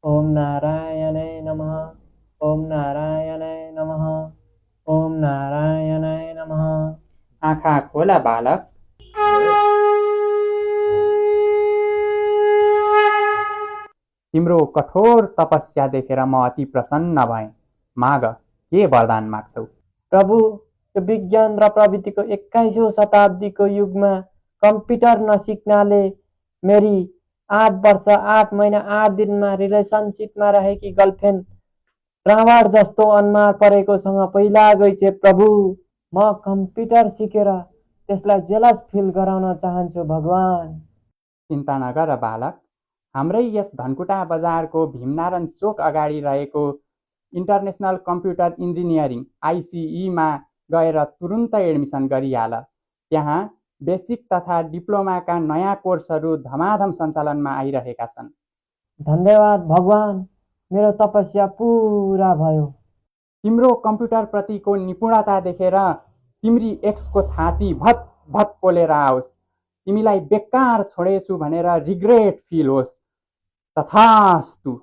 ओम नारायणाय नमः। ओम नारायणाय नमः। ओम नारायणाय नमः। आँखा खोला बालक। तिम्रो कठोर तपस्या देखेर म अति प्रसन्न भएँ। माग, के वरदान माग्छौ? प्रभु, यो विज्ञान र प्रविधिको 21औं शताब्दीको युगमा कम्प्युटर नसिक्नाले मेरी 8 वर्ष 8 महिना 8 दिनमा रिलेसनसिपमा रहेकी गर्लफ्रेन्ड रावण जस्तो अनुहार परेकोसँग पहिला गइछे प्रभु। म कम्प्युटर सिकेर त्यसलाई जेलस फिल गराउन चाहन्छु भगवान। चिन्ता नगर बालक। हाम्रै यस धनकुटा बजारको भीमनारायण चोक अगाडि रहेको इन्टरनेसनल कम्प्युटर इन्जिनियरिङ आइसिईमा गएर तुरुन्तै एडमिसन गरिहाल। त्यहाँ बेसिक तथा डिप्लोमाका नयाँ कोर्सहरू धमाधम सञ्चालनमा आइरहेका छन्। धन्यवाद भगवान, मेरो तपस्या पुरा भयो। तिम्रो कम्प्युटरप्रतिको निपुणता देखेर तिम्री एक्सको छाती भत भत पोलेर आओस्। तिमीलाई बेकार छोडेछु भनेर रिग्रेट फिल होस्। तथास्तु।